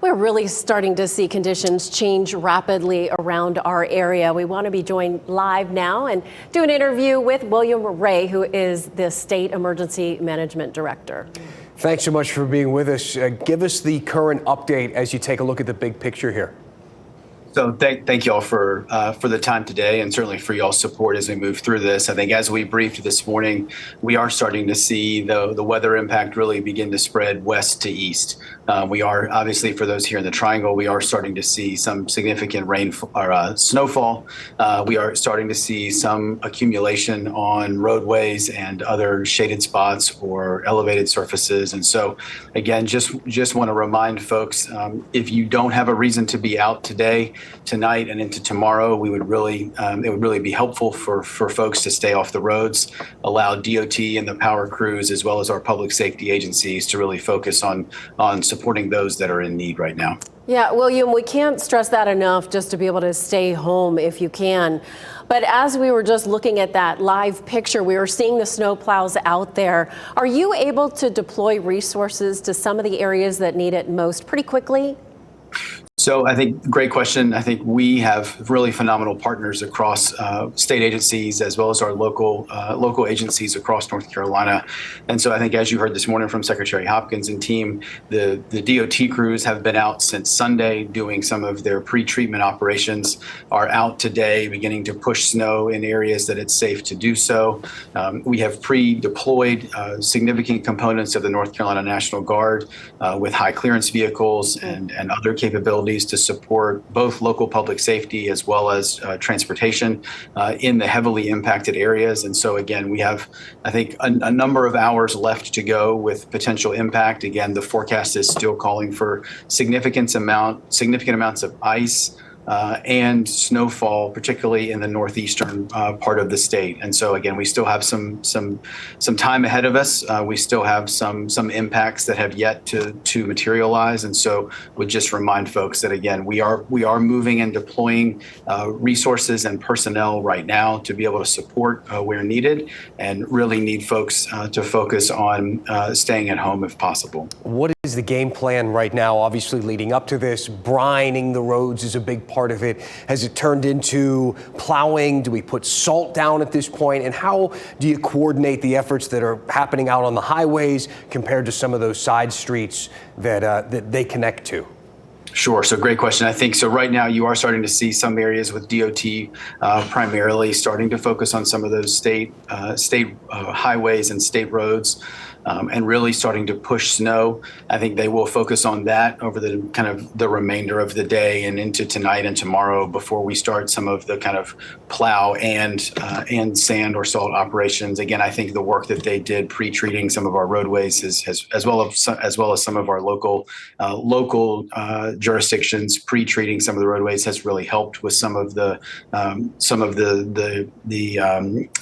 We're really starting to see conditions change rapidly around our area. We want to be joined live now and do an interview with William Ray, who is the State Emergency Management Director. Thanks so much for being with us. Give us the current update as you take a look at the big picture here. So thank you all for the time today, and certainly for y'all's support as we move through this. I think as we briefed this morning, we are starting to see the weather impact really begin to spread west to east. We are obviously, for those here in the Triangle, we are starting to see some significant snowfall. We are starting to see some accumulation on roadways and other shaded spots or elevated surfaces. And so, again, just want to remind folks, if you don't have a reason to be out today, tonight, and into tomorrow, it would really be helpful for folks to stay off the roads, allow DOT and the power crews, as well as our public safety agencies, to really focus on supporting those that are in need right now. Yeah, William, we can't stress that enough, just to be able to stay home if you can. But as we were just looking at that live picture, we were seeing the snow plows out there. Are you able to deploy resources to some of the areas that need it most pretty quickly? So I think, great question. I think we have really phenomenal partners across state agencies, as well as our local agencies across North Carolina. And so I think, as you heard this morning from Secretary Hopkins and team, the DOT crews have been out since Sunday doing some of their pre-treatment operations, are out today beginning to push snow in areas that it's safe to do so. We have pre-deployed significant components of the North Carolina National Guard with high clearance vehicles and other capabilities to support both local public safety as well as transportation in the heavily impacted areas. And so, again, we have, I think, a number of hours left to go with potential impact. Again, the forecast is still calling for significant amounts of ice and snowfall, particularly in the northeastern part of the state. And so, again, we still have some time ahead of us. We still have some impacts that have yet to materialize. And so, would just remind folks that, again, we are moving and deploying resources and personnel right now to be able to support where needed, and really need folks to focus on staying at home if possible. What is the game plan right now? Obviously, leading up to this, brining the roads is a big part of it. Has it turned into plowing? Do we put salt down at this point? And how do you coordinate the efforts that are happening out on the highways compared to some of those side streets that they connect to? Sure. So, great question. I think so. Right now, you are starting to see some areas with DOT primarily starting to focus on some of those state highways and state roads. And really starting to push snow. I think they will focus on that over the remainder of the day and into tonight and tomorrow before we start some of the kind of plow and sand or salt operations. Again, I think the work that they did pre-treating some of our roadways as well as some of our local jurisdictions pre-treating some of the roadways has really helped with some of the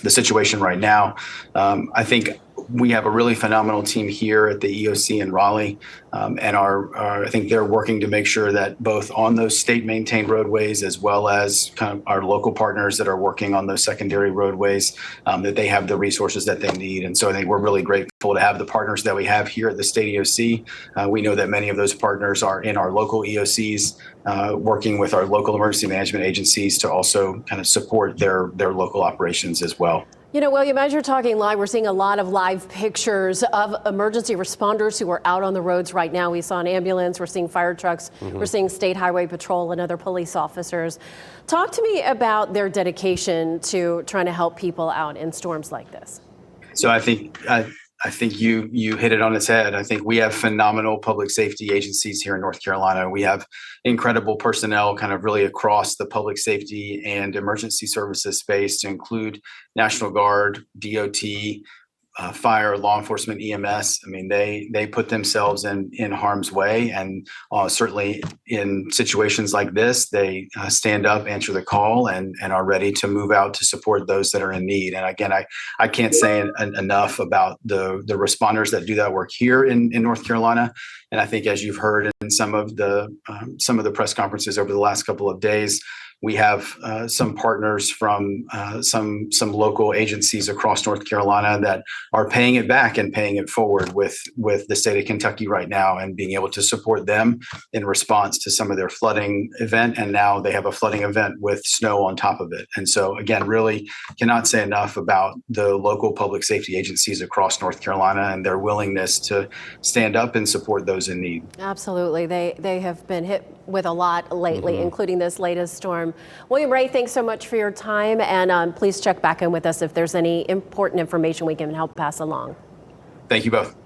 situation right now. I think we have a really phenomenal team here at the EOC in Raleigh, and I think they're working to make sure that both on those state-maintained roadways as well as kind of our local partners that are working on those secondary roadways, that they have the resources that they need. And so I think we're really grateful to have the partners that we have here at the state EOC. We know that many of those partners are in our local EOCs, working with our local emergency management agencies to also kind of support their local operations as well. You know, William, as you're talking live, we're seeing a lot of live pictures of emergency responders who are out on the roads right now. We saw an ambulance, we're seeing fire trucks, we're seeing State Highway Patrol and other police officers. Talk to me about their dedication to trying to help people out in storms like this. So I think you hit it on its head. I think we have phenomenal public safety agencies here in North Carolina. We have incredible personnel kind of really across the public safety and emergency services space, to include National Guard, DOT, fire, law enforcement, EMS. I mean, they put themselves in harm's way, and certainly in situations like this, they stand up, answer the call, and are ready to move out to support those that are in need. And again, I can't say enough about the responders that do that work here in North Carolina. And I think, as you've heard in some of the press conferences over the last couple of days, We have some partners from some local agencies across North Carolina that are paying it back and paying it forward with the state of Kentucky right now, and being able to support them in response to some of their flooding event. And now they have a flooding event with snow on top of it. And so again, really cannot say enough about the local public safety agencies across North Carolina and their willingness to stand up and support those in need. Absolutely. They have been hit with a lot lately, including this latest storm. William Ray, thanks so much for your time, and please check back in with us if there's any important information we can help pass along. Thank you both.